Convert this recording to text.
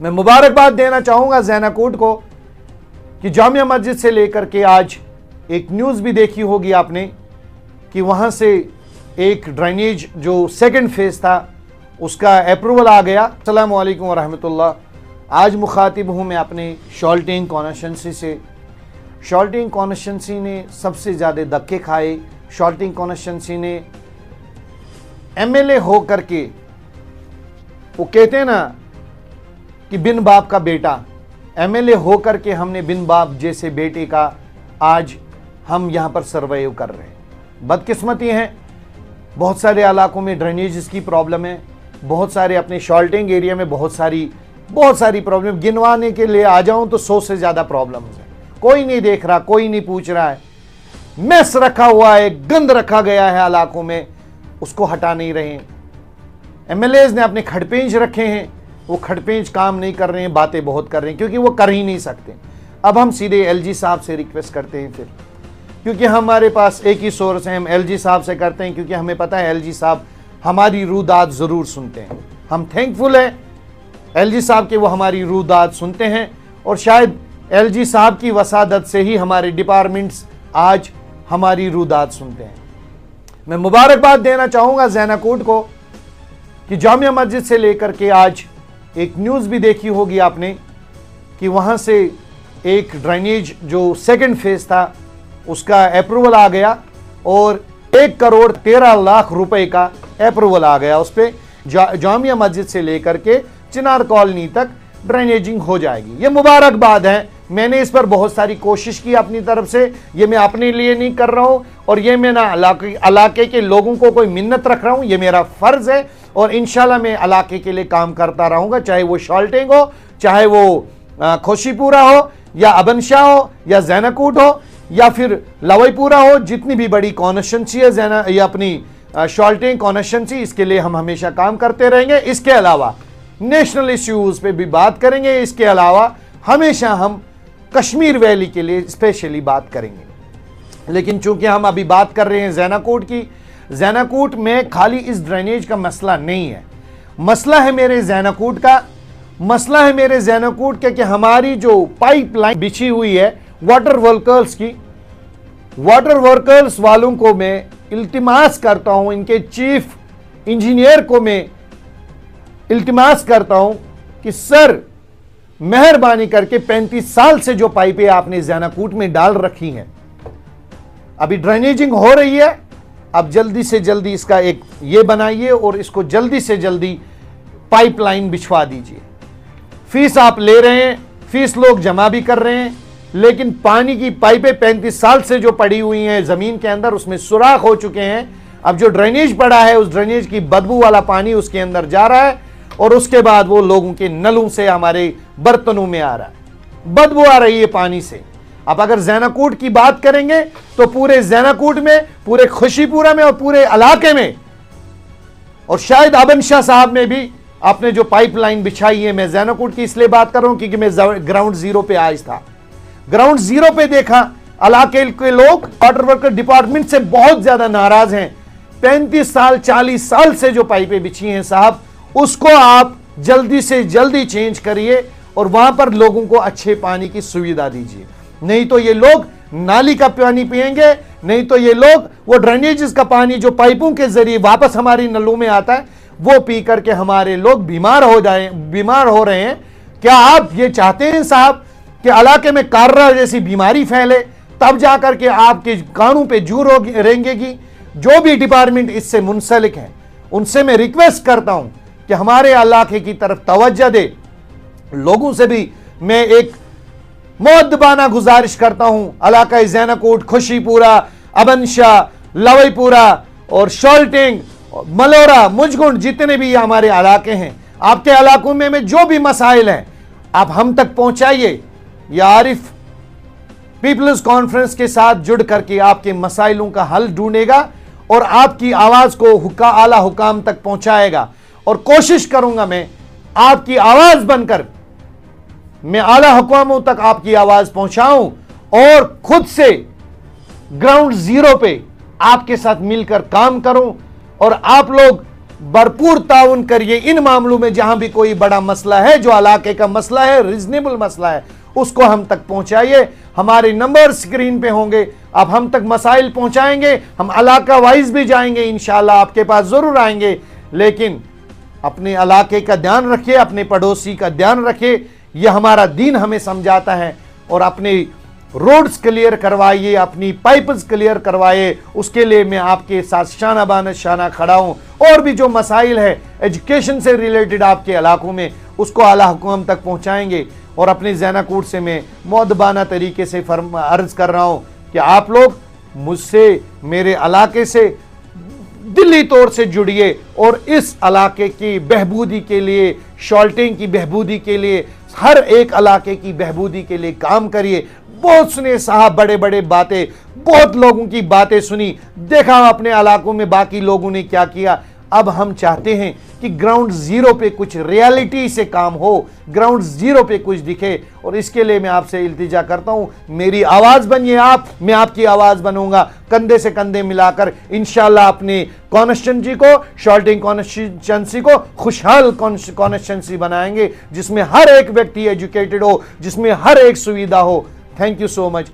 मैं मुबारकबाद देना चाहूँगा ज़ैनाकोट को कि जामिया मस्जिद से लेकर के आज एक न्यूज़ भी देखी होगी आपने कि वहाँ से एक ड्रेनेज जो सेकंड फेज़ था उसका अप्रूवल आ गया। अस्सलामु अलैकुम व रहमतुल्लाह। आज मुखातिब हूँ मैं अपने शॉल्टिंग कॉन्स्टिट्यूंसी से। शॉल्टिंग कॉन्स्टिट्यूंसी ने सबसे ज़्यादा धक्के खाए। शॉल्टिंग कॉन्स्टिट्यूंसी ने एमएलए हो करके, वो कहते हैं ना कि बिन बाप का बेटा, एमएलए हो करके हमने बिन बाप जैसे बेटे का आज हम यहाँ पर सर्वाइव कर रहे हैं। बदकिस्मती है, बहुत सारे इलाकों में ड्रेनेज की प्रॉब्लम है, बहुत सारे अपने शॉल्टिंग एरिया में बहुत सारी प्रॉब्लम। गिनवाने के लिए आ जाऊं तो 100 से ज़्यादा प्रॉब्लम्स हैं। कोई नहीं देख रहा, कोई नहीं पूछ रहा है। मैस रखा हुआ है, गंद रखा गया है इलाकों में, उसको हटा नहीं रहे हैं। एमएलएज ने अपने खड़पेंच रखे हैं, वो खड़पेंच काम नहीं कर रहे हैं, बातें बहुत कर रहे हैं क्योंकि वो कर ही नहीं सकते। अब हम सीधे एलजी साहब से रिक्वेस्ट करते हैं फिर, क्योंकि हमारे पास एक ही सोर्स है, हम एलजी साहब से करते हैं क्योंकि हमें पता है एलजी साहब हमारी रूदाद ज़रूर सुनते हैं। हम थैंकफुल हैं एलजी साहब के, वो हमारी रूदाद सुनते हैं और शायद एलजी साहब की वसादत से ही हमारे डिपार्टमेंट्स आज हमारी रूदाद सुनते हैं। मैं मुबारकबाद देना चाहूँगा ज़ैनाकोट को कि जामिया मस्जिद से लेकर के आज एक न्यूज़ भी देखी होगी आपने कि वहाँ से एक ड्रेनेज जो सेकंड फेज़ था उसका अप्रूवल आ गया और 1,13,00,000 रुपए का अप्रूवल आ गया। उस पर जामिया मस्जिद से लेकर के चिनार कॉलोनी तक ड्रेनेजिंग हो जाएगी। ये मुबारकबाद है। मैंने इस पर बहुत सारी कोशिश की अपनी तरफ से, ये मैं अपने लिए नहीं कर रहा हूँ और ये मैं ना इलाके के लोगों को कोई मिन्नत रख रहा हूँ, ये मेरा फ़र्ज़ है और इंशाल्लाह मैं इलाके के लिए काम करता रहूँगा, चाहे वो शॉल्टिंग हो, चाहे वो खोशीपुरा हो या अबनशाह हो या ज़ैनाकोट हो या फिर लवईपुरा हो। जितनी भी बड़ी कॉन्स्टिट्यूंसी है या अपनी शॉल्टिंग कॉन्स्टिट्यूंसी, इसके लिए हम हमेशा काम करते रहेंगे। इसके अलावा नेशनल इश्यूज़ पे भी बात करेंगे। इसके अलावा हमेशा हम कश्मीर वैली के लिए स्पेशली बात करेंगे। लेकिन चूंकि हम अभी बात कर रहे हैं ज़ैनाकोट की, ज़ैनाकोट में खाली इस ड्रेनेज का मसला नहीं है, मसला है मेरे ज़ैनाकोट का, मसला है मेरे ज़ैनाकोट के कि हमारी जो पाइपलाइन बिछी हुई है वाटर वर्कर्स की, वाटर वर्कर्स वालों को मैं इल्तिमास करता हूं, इनके चीफ इंजीनियर को मैं इल्तिमास करता हूं कि सर मेहरबानी करके 35 साल से जो पाइपें आपने ज़ैनाकोट में डाल रखी हैं, अभी ड्रेनेजिंग हो रही है, अब जल्दी से जल्दी इसका एक ये बनाइए और इसको जल्दी से जल्दी पाइपलाइन बिछवा दीजिए। फीस आप ले रहे हैं, फीस लोग जमा भी कर रहे हैं, लेकिन पानी की पाइपें 35 साल से जो पड़ी हुई हैं ज़मीन के अंदर, उसमें सुराख हो चुके हैं। अब जो ड्रेनेज पड़ा है उस ड्रेनेज की बदबू वाला पानी उसके अंदर जा रहा है और उसके बाद वो लोगों के नलों से हमारे बर्तनों में आ रहा है, बदबू आ रही है पानी से। अब अगर ज़ैनाकोट की बात करेंगे तो पूरे ज़ैनाकोट में, पूरे खोशीपुरा में और पूरे इलाके में और शायद अबनशाह साहब में भी आपने जो पाइपलाइन बिछाई है, मैं ज़ैनाकोट की इसलिए बात कर रहा हूं क्योंकि मैं ग्राउंड जीरो पे आज था। ग्राउंड जीरो पे देखा इलाके के लोग वाटर वर्कर डिपार्टमेंट से बहुत ज्यादा नाराज हैं। 35 साल 40 साल से जो पाइपें बिछी हैं साहब, उसको आप जल्दी से जल्दी चेंज करिए और वहां पर लोगों को अच्छे पानी की सुविधा दीजिए। नहीं तो ये लोग नाली का पानी पिएंगे, नहीं तो ये लोग वो ड्रेनेजेस का पानी जो पाइपों के जरिए वापस हमारी नलों में आता है वो पी करके हमारे लोग बीमार हो रहे हैं। क्या आप ये चाहते हैं साहब कि इलाके में कार्रा जैसी बीमारी फैले, तब जाकर के आपके कानों पे जूर रेंगेगी? जो भी डिपार्टमेंट इससे मुंसलिक है उनसे मैं रिक्वेस्ट करता हूं कि हमारे इलाके की तरफ तवज्जो दे। लोगों से भी मैं एक मुअद्दबाना गुजारिश करता हूं, इलाका ज़ैनाकोट, खुशीपुरा, अबनशाह, लवईपुरा और शॉल्टिंग, मलोरा, मुजगुंड, जितने भी हमारे इलाके हैं, आपके इलाकों में जो भी मसाइल हैं आप हम तक पहुंचाइए। या आरिफ पीपल्स कॉन्फ्रेंस के साथ जुड़ करके आपके मसाइलों का हल ढूंढेगा और आपकी आवाज को आला हुकाम तक पहुंचाएगा। और कोशिश करूंगा मैं आपकी आवाज बनकर मैं आला हुकामों तक आपकी आवाज पहुंचाऊं और खुद से ग्राउंड जीरो पे आपके साथ मिलकर काम करूं और आप लोग भरपूर ताउन करिए इन मामलों में। जहां भी कोई बड़ा मसला है, जो इलाके का मसला है, रीजनेबल मसला है, उसको हम तक पहुंचाइए। हमारे नंबर स्क्रीन पे होंगे, आप हम तक मसाइल पहुंचाएंगे। हम इलाका वाइज भी जाएंगे, इंशाल्लाह आपके पास जरूर आएंगे। लेकिन अपने इलाके का ध्यान रखिए, अपने पड़ोसी का ध्यान रखिए। यह हमारा दीन हमें समझाता है। और अपने रोड्स क्लियर करवाइए, अपनी पाइप्स क्लियर करवाइए। उसके लिए मैं आपके साथ शाना बाना शाना खड़ा हूं। और भी जो मसाइल है एजुकेशन से रिलेटेड आपके इलाकों में, उसको आला हुकूमत तक पहुंचाएंगे। और अपने ज़ैनाकोट से मैं मौदबाना तरीके से अर्ज कर रहा हूं कि आप लोग मुझसे, मेरे इलाके से दिली तौर से जुड़िए और इस इलाके की बहबूदी के लिए, शॉल्टिंग की बहबूदी के लिए, हर एक इलाके की बहबूदी के लिए काम करिए। बहुत सुने साहब बड़े बड़े बातें, बहुत लोगों की बातें सुनी, देखा अपने इलाकों में बाकी लोगों ने क्या किया। अब हम चाहते हैं कि ग्राउंड जीरो पे कुछ रियलिटी से काम हो, ग्राउंड जीरो पे कुछ दिखे। और इसके लिए मैं आपसे इल्तिजा करता हूं, मेरी आवाज बनिए आप, मैं आपकी आवाज बनूंगा। कंधे से कंधे मिलाकर इंशाल्लाह अपने कॉन्स्टिट्यूंसी को, शॉल्टिंग कॉन्स्टिट्यूंसी को खुशहाल कॉन्स्टिट्यूंसी बनाएंगे, जिसमें हर एक व्यक्ति एजुकेटेड हो, जिसमें हर एक सुविधा हो। Thank you so much.